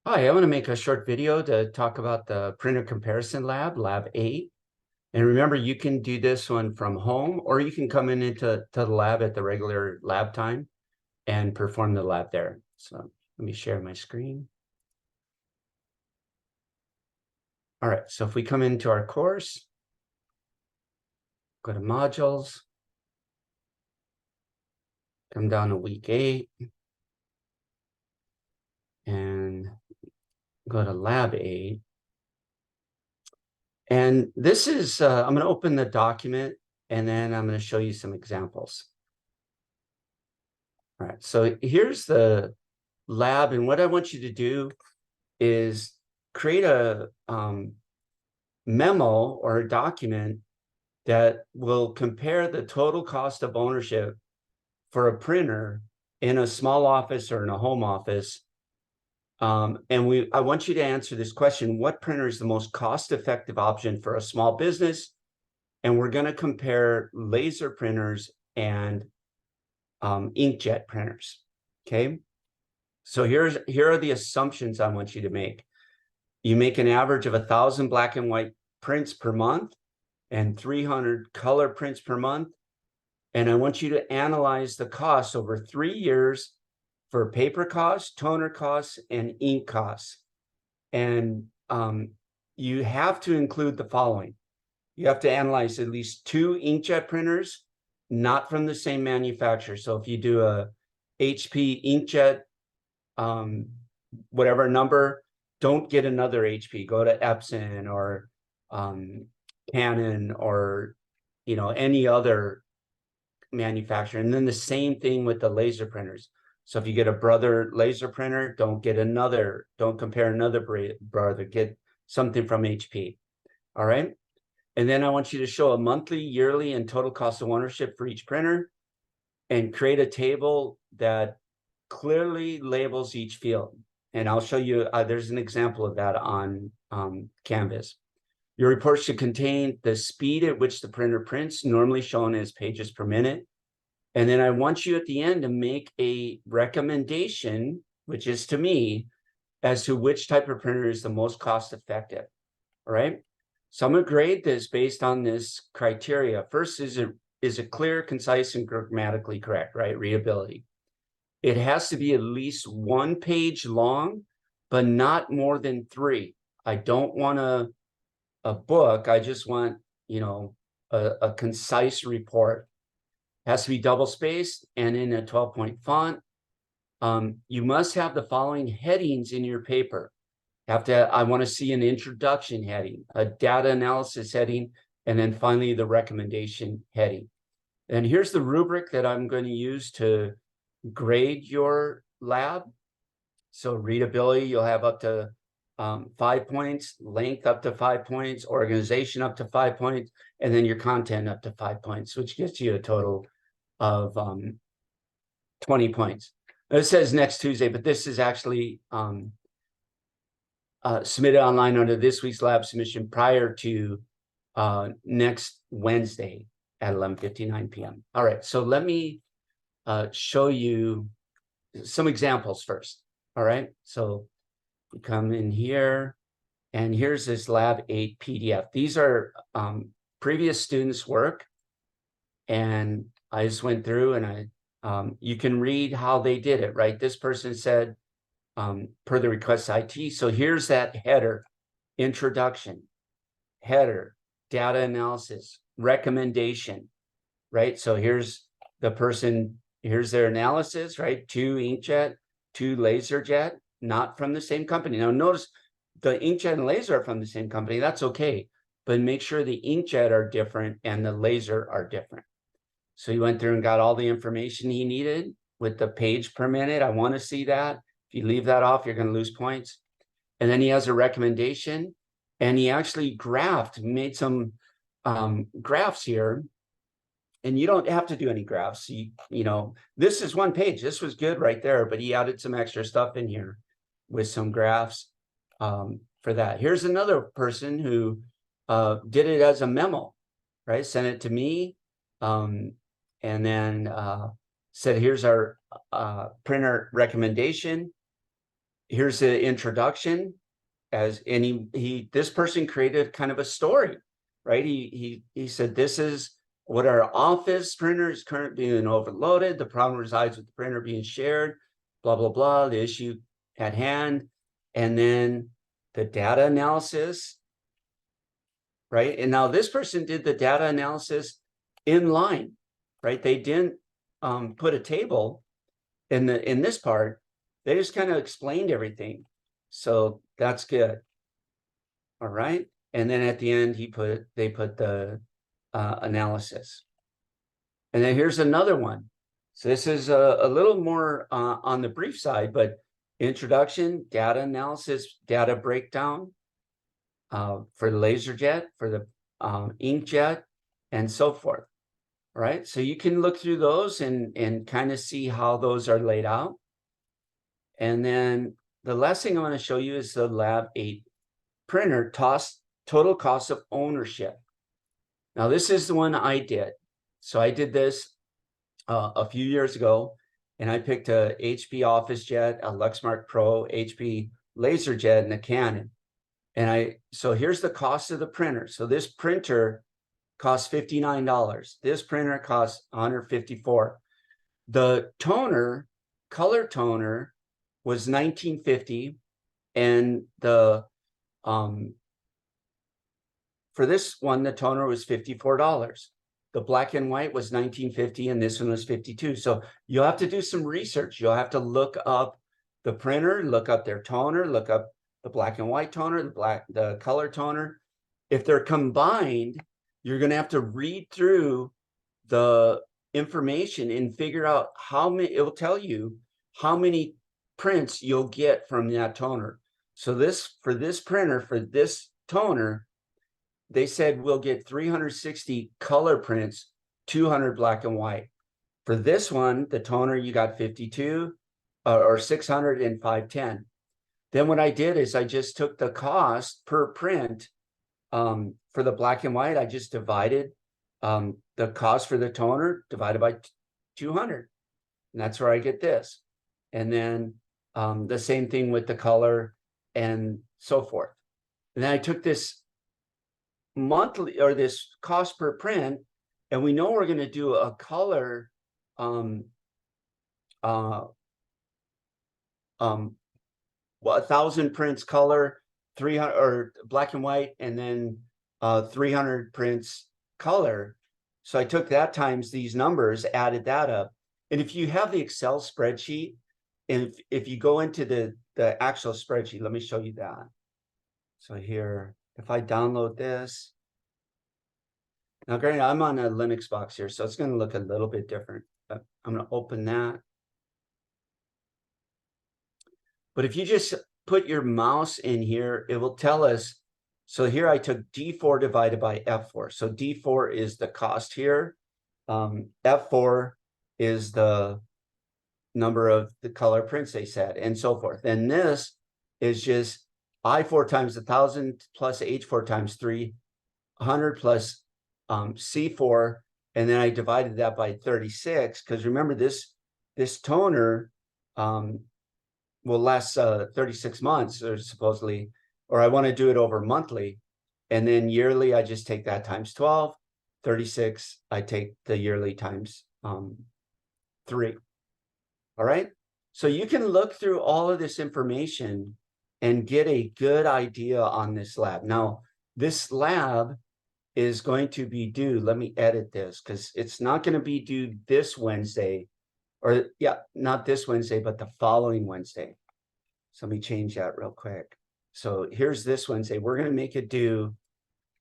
Hi, I want to make a short video to talk about the printer comparison lab, Lab 8. And remember, you can do this one from home, or you can come into the lab at the regular lab time and perform the lab there. So let me share my screen. All right, so if we come into our course, go to modules, come down to week 8, and go to Lab 8. And this is, I'm going to open the document, and then I'm going to show you some examples. All right, so here's the lab, and what I want you to do is create a memo or a document that will compare the total cost of ownership for a printer in a small office or in a home office. And I want you to answer this question: what printer is the most cost-effective option for a small business? And we're going to compare laser printers and inkjet printers. Okay. So here are the assumptions I want you to make. You make an average of 1,000 black and white prints per month and 300 color prints per month. And I want you to analyze the costs over 3 years for paper costs, toner costs, and ink costs. And you have to include the following. You have to analyze at least 2 inkjet printers, not from the same manufacturer. So if you do a HP inkjet, whatever number, don't get another HP. Go to Epson or Canon or any other manufacturer. And then the same thing with the laser printers. So if you get a Brother laser printer, don't compare another Brother, get something from HP. All right. And then I want you to show a monthly, yearly, and total cost of ownership for each printer, and create a table that clearly labels each field. And I'll show you, there's an example of that on Canvas. Your report should contain the speed at which the printer prints, normally shown as pages per minute. And then I want you at the end to make a recommendation, which is to me, as to which type of printer is the most cost effective. All right. So I'm going to grade this based on this criteria. First, is it clear, concise, and grammatically correct, right? Readability. It has to be at least 1 page long, but not more than 3. I don't want a book. I just want, a concise report. It has to be double spaced and in a 12-point font. You must have the following headings in your paper. I want to see an introduction heading, a data analysis heading, and then finally the recommendation heading. And here's the rubric that I'm going to use to grade your lab. So readability, you'll have up to 5 points, length up to 5 points, organization up to 5 points, and then your content up to 5 points, which gets you a total of 20 points. It says next Tuesday, but this is actually submitted online under this week's lab submission prior to next Wednesday at 11:59 p.m. All right, so let me show you some examples first. All right, so we come in here, and here's this Lab 8 PDF. These are previous students' work, and I just went through and you can read how they did it, right? This person said, per the request IT. So here's that header, introduction, header, data analysis, recommendation, right? So here's the person, here's their analysis, right? 2 inkjet, 2 laserjet, not from the same company. Now notice the inkjet and laser are from the same company. That's okay, but make sure the inkjet are different and the laser are different. So he went through and got all the information he needed with the page per minute. I want to see that. If you leave that off, you're going to lose points. And then he has a recommendation, and he actually made some graphs here. And you don't have to do any graphs. This is 1 page. This was good right there, but he added some extra stuff in here with some graphs for that. Here's another person who did it as a memo, right? Sent it to me, and then said, here's our printer recommendation. here's the introduction. And this person created kind of a story, right? He said, this is what our office printer is currently being overloaded. The problem resides with the printer being shared, blah, blah, blah, the issue at hand. And then the data analysis, right? And now this person did the data analysis in line, right? They didn't put a table in this part. They just kind of explained everything. So that's good. All right. And then at the end, they put the analysis. And then here's another one. So this is a little more on the brief side, but introduction, data analysis, data breakdown for the laser jet, for the inkjet, and so forth. All right. So you can look through those and kind of see how those are laid out. And then the last thing I want to show you is the Lab8 printer total cost of ownership. Now, this is the one I did. So I did this a few years ago, and I picked a HP OfficeJet, a Lexmark Pro, HP LaserJet, and a Canon. And so here's the cost of the printer. So this printer costs $59. This printer costs $154. The toner, color toner, was $19.50, and the for this one, the toner was $54. The black and white was $19.50, and this one was $52. So you'll have to do some research. You'll have to look up the printer, look up their toner, look up the black and white toner, the color toner. If they're combined, you're going to have to read through the information and figure out how many. It will tell you how many prints you'll get from that toner. So for this printer, for this toner, they said we'll get 360 color prints, 200 black and white. For this one, the toner, you got 52 or 600 and 510. Then what I did is I just took the cost per print for the black and white. I just divided the cost for the toner divided by 200. And that's where I get this. And then the same thing with the color and so forth. And then I took this monthly, or this cost per print, and we know we're going to do a color 1,000 prints color, 300 or black and white, and then 300 prints color. So I took that times these numbers, added that up. And if you have the Excel spreadsheet, and if you go into the actual spreadsheet, let me show you that. So here, if I download this, now granted, I'm on a Linux box here, so it's going to look a little bit different, but I'm going to open that. But if you just put your mouse in here, it will tell us. So here I took D4 divided by F4. So D4 is the cost here. F4 is the number of the color prints they said, and so forth. And this is just I4 times 1,000 plus H4 times 300 plus C4. And then I divided that by 36, because remember this toner will last 36 months, or supposedly, or I want to do it over monthly. And then yearly, I just take that times 12. 36, I take the yearly times 3. All right. So you can look through all of this information and get a good idea on this lab. Now, this lab is going to be due. Let me edit this, because it's not going to be due this Wednesday. Or yeah, not this Wednesday, but the following Wednesday. So let me change that real quick. So here's this Wednesday. We're going to make it due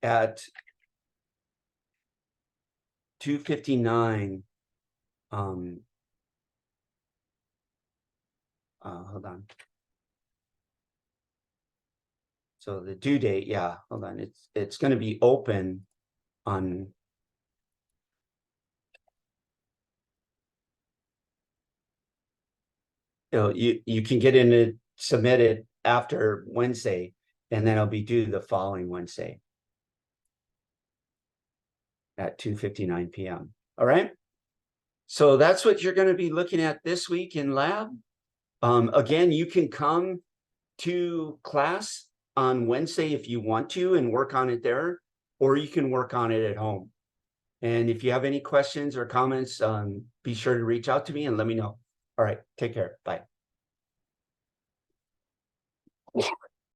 at 2:59. Hold on. So the due date, yeah, hold on. It's going to be open on. You can get in it, submit it after Wednesday, and then it'll be due the following Wednesday at 2:59 p.m. All right. So that's what you're going to be looking at this week in lab. Again, you can come to class on Wednesday if you want to and work on it there, or you can work on it at home. And if you have any questions or comments, be sure to reach out to me and let me know. All right, take care. Bye.